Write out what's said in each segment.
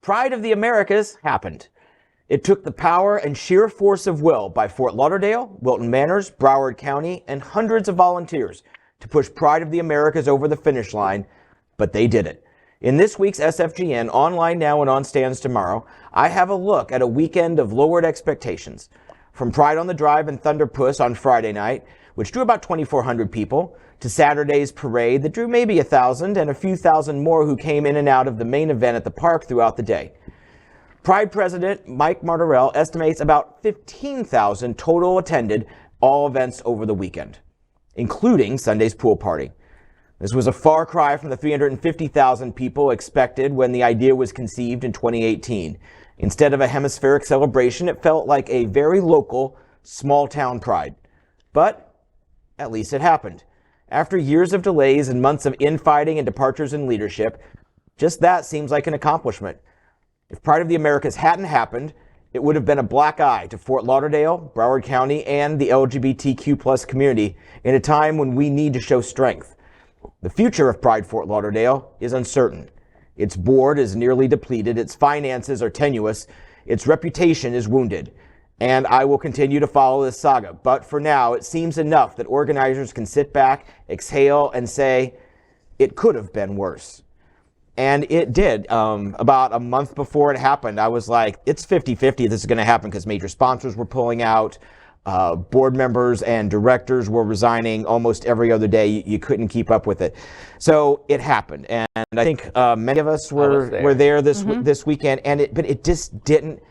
Pride of the Americas happened. It took the power and sheer force of will by Fort Lauderdale, Wilton Manors, Broward County, and hundreds of volunteers to push Pride of the Americas over the finish line, but they did it. In this week's SFGN, online now and on stands tomorrow, I have a look at a weekend of lowered expectations. From Pride on the Drive and Thunderpuss on Friday night, which drew about 2,400 people, to Saturday's parade that drew maybe 1,000 and a few thousand more who came in and out of the main event at the park throughout the day. Pride President Miik Martorell estimates about 15,000 total attended all events over the weekend, including Sunday's pool party. This was a far cry from the 350,000 people expected when the idea was conceived in 2018. Instead of a hemispheric celebration, it felt like a very local, small-town pride. But at least it happened. After years of delays and months of infighting and departures in leadership, just that seems like an accomplishment. If Pride of the Americas hadn't happened, it would have been a black eye to Fort Lauderdale, Broward County, and the LGBTQ+ community in a time when we need to show strength. The future of Pride Fort Lauderdale is uncertain. Its board is nearly depleted, its finances are tenuous, its reputation is wounded. And I will continue to follow this saga. But for now, it seems enough that organizers can sit back, exhale, and say, it could have been worse. And it did. About a month before it happened, I was like, it's 50-50 this is going to happen because major sponsors were pulling out. Board members and directors were resigning almost every other day. You couldn't keep up with it. So it happened. And I think many of us were there this weekend. But it just didn't.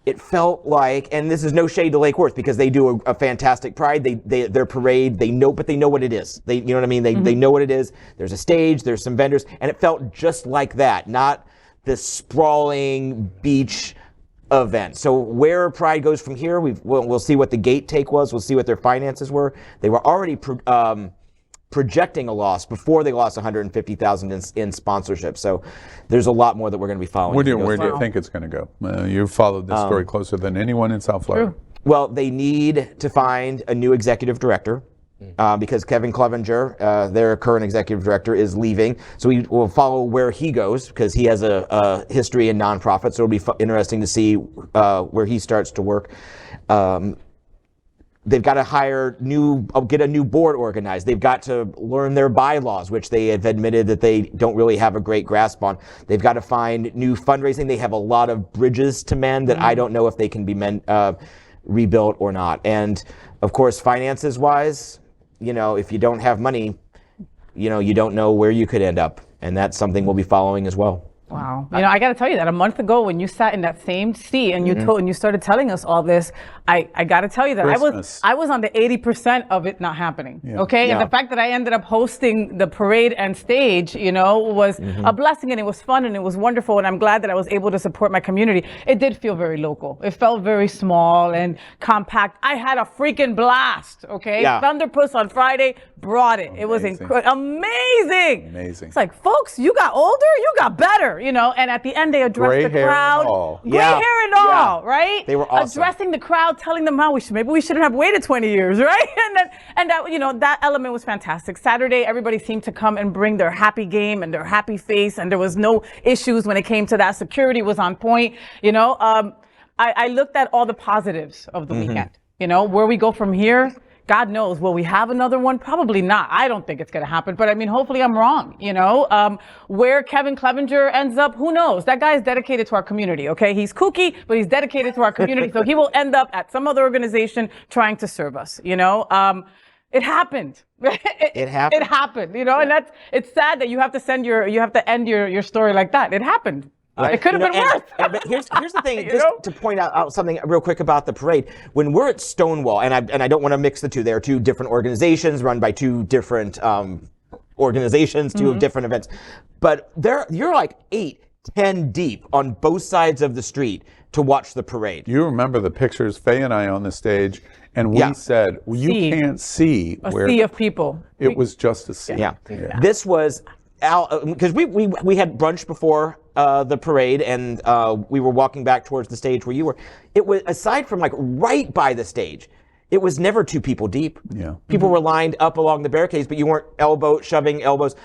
It felt like, and this is no shade to Lake Worth because they do a fantastic Pride. Their parade, they know what it is. You know what I mean? They know what it is. There's a stage, there's some vendors, and it felt just like that, not this sprawling beach event. So where Pride goes from here, we'll see what the gate take was. We'll see what their finances were. They were already projecting a loss before they lost $150,000 in sponsorship. So there's a lot more that we're going to be following. Where do you think it's going to go? You've followed this story closer than anyone in South Florida. Well, they need to find a new executive director because Kevin Clevenger, their current executive director, is leaving. So we will follow where he goes because he has a history in nonprofits. So it'll be interesting to see where he starts to work. They've got to get a new board organized. They've got to learn their bylaws, which they have admitted that they don't really have a great grasp on. They've got to find new fundraising. They have a lot of bridges to mend that I don't know if they can be rebuilt or not. And of course, finances wise, if you don't have money, you don't know where you could end up. And that's something we'll be following as well. Wow. I got to tell you that a month ago when you sat in that same seat and you started telling us all this, I got to tell you that I was on the 80% of it not happening. Yeah. Okay. Yeah. And the fact that I ended up hosting the parade and stage, was a blessing, and it was fun and it was wonderful. And I'm glad that I was able to support my community. It did feel very local. It felt very small and compact. I had a freaking blast. Okay. Yeah. Thunderpuss on Friday brought it. Amazing. It was amazing. Amazing. It's like, folks, you got older, you got better, and at the end they addressed the crowd. Gray hair and all, right? They were awesome. Addressing the crowd, telling them how maybe we shouldn't have waited 20 years, right? And that element was fantastic. Saturday, everybody seemed to come and bring their happy game and their happy face, and there was no issues when it came to that. Security was on point. I looked at all the positives of the weekend. Where we go from here, God knows. Will we have another one? Probably not. I don't think it's going to happen. But hopefully I'm wrong. Where Kevin Clevenger ends up, who knows? That guy is dedicated to our community. Okay, he's kooky, but he's dedicated to our community. So he will end up at some other organization trying to serve us. It happened. It happened. It happened. And it's sad that you have to end your story like that. It happened. It could have been worse. But here's the thing, just to point out something real quick about the parade. When we're at Stonewall, and I don't want to mix the two, there are two different organizations run by two different organizations, two different events. But you're like 8-10 deep on both sides of the street to watch the parade. You remember the pictures, Faye and I on the stage, and we said, well, you can't see a sea of people. It was just a sea. Yeah. This was because we had brunch before the parade, and we were walking back towards the stage where you were. It was, aside from like right by the stage, it was never 2 people deep. Yeah. People were lined up along the barricades, but you weren't shoving elbows.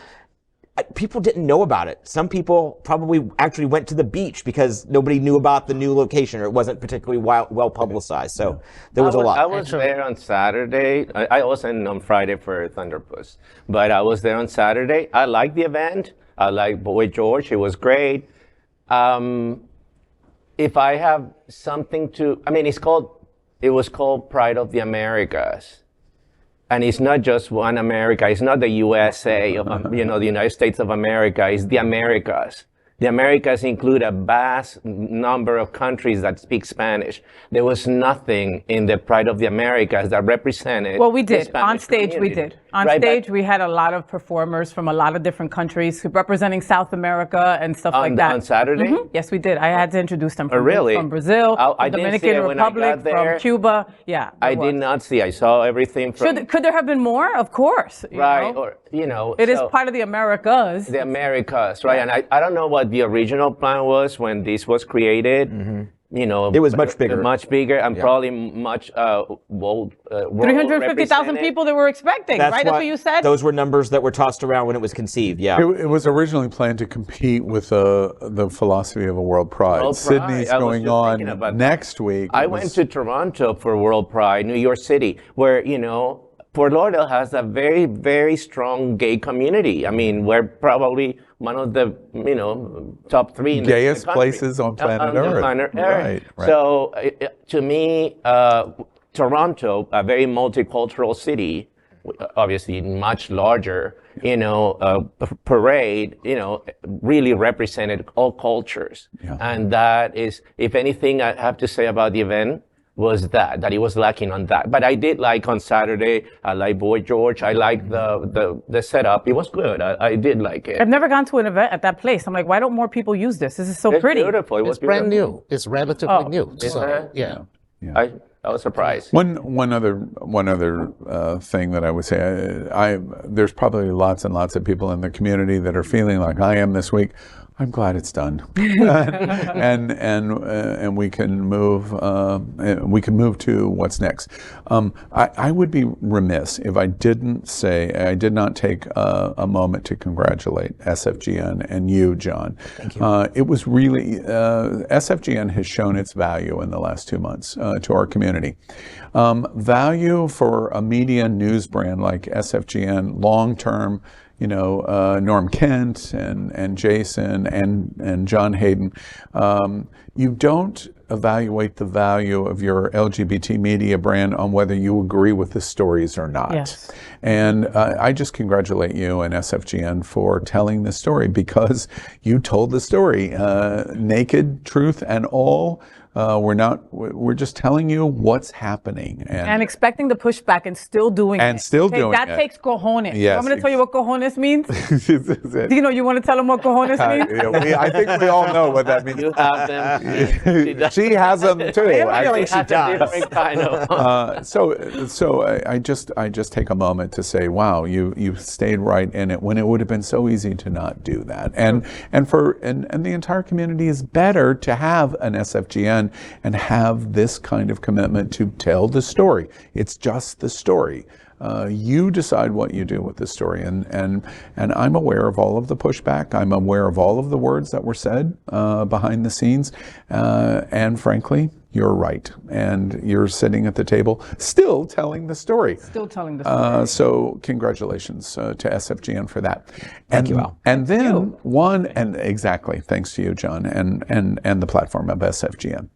people didn't know about it. Some people probably actually went to the beach because nobody knew about the new location, or it wasn't particularly well publicized. So there was a lot. I was there on Saturday. I wasn't on Friday for Thunderpuss, but I was there on Saturday. I liked the event. I liked Boy George. It was great. If I have something to, I mean, it was called Pride of the Americas. And it's not just one America. It's not the USA of, the United States of America. It's the Americas. The Americas include a vast number of countries that speak Spanish. There was nothing in the Pride of the Americas that represented. Well, we did. Spanish On stage, community. we did. On stage, we had a lot of performers from a lot of different countries representing South America and stuff like that. On Saturday? Yes, we did. I had to introduce them from, really? from Brazil, I from didn't see Dominican it when I Republic, got there. from Cuba. Yeah. I did not see. I saw everything from. Could there have been more? Of course. Right. You know? Or, It is part of the Americas. The Americas, right? And I don't know what the original plan was when this was created. It was much bigger. Much bigger, and probably much 350,000 people that were expecting, right? That's what you said? Those were numbers that were tossed around when it was conceived, yeah. It was originally planned to compete with the philosophy of a World Pride. World Pride. Sydney's I was going just on thinking about next week. I went to Toronto for World Pride, New York City, where, Fort Lauderdale has a very, very strong gay community. I mean, we're probably one of the, top 3 in gayest the country. places on planet Earth. Right. So to me, Toronto, a very multicultural city, obviously much larger, parade, really represented all cultures. Yeah. And that is, if anything I have to say about the event, was that it was lacking on that. But I did like on Saturday, I like Boy George, I like the setup. It was good. I did like it. I've never gone to an event at that place. I'm like, why don't more people use this? This is so It's pretty. beautiful. It's brand new. It's relatively new. Is So, it? yeah. I was surprised. One other thing that I would say, there's probably lots and lots of people in the community that are feeling like I am this week. I'm glad it's done, and we can move. We can move to what's next. I would be remiss if I did not take a moment to congratulate SFGN and you, John. Thank you. It was really SFGN has shown its value in the last 2 months to our community. Value for a media news brand like SFGN, long term. Norm Kent and Jason and John Hayden, you don't evaluate the value of your LGBT media brand on whether you agree with the stories or not. Yes. And I just congratulate you and SFGN for telling the story, because you told the story, naked, truth, and all. We're just telling you what's happening. And expecting the pushback and still doing it. That takes cojones. Yes. I'm going to tell you what cojones means. Do you want to tell them what cojones means? I think we all know what that means. You have them. She has them too. I think she does. Different kind of. So I just take a moment to say, wow, you stayed right in it when it would have been so easy to not do that. And the entire community is better to have an SFGN and have this kind of commitment to tell the story. It's just the story. You decide what you do with the story, and I'm aware of all of the pushback. I'm aware of all of the words that were said behind the scenes, and frankly, you're right, and you're sitting at the table still telling the story. Still telling the story. So congratulations to SFGN for that. Thank you, Al. And then exactly, thanks to you, John, and the platform of SFGN.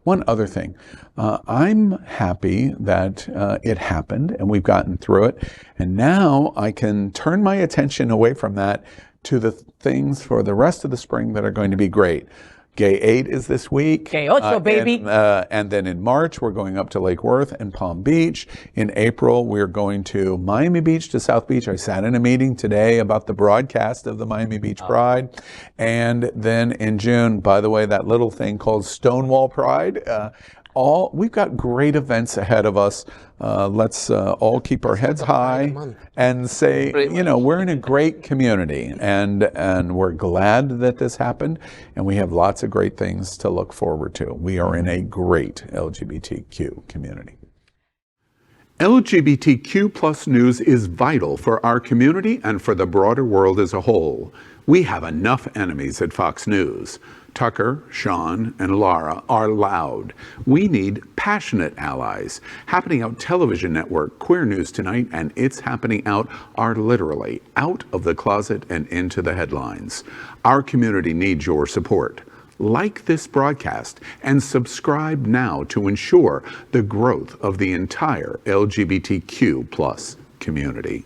One other thing, I'm happy that it happened and we've gotten through it, and now I can turn my attention away from that to the things for the rest of the spring that are going to be great. Gay 8 is this week. Gay 8, baby. And then in March, we're going up to Lake Worth and Palm Beach. In April, we're going to Miami Beach to South Beach. I sat in a meeting today about the broadcast of the Miami Beach Pride. And then in June, by the way, that little thing called Stonewall Pride. We've got great events ahead of us. Let's all keep our heads high and say, we're in a great community, and we're glad that this happened, and we have lots of great things to look forward to. We are in a great LGBTQ community. LGBTQ+ news is vital for our community and for the broader world as a whole. We have enough enemies at Fox News. Tucker, Sean, and Laura are loud. We need passionate allies. Happening Out Television Network, Queer News Tonight, and It's Happening Out are literally out of the closet and into the headlines. Our community needs your support. Like this broadcast and subscribe now to ensure the growth of the entire LGBTQ+ community.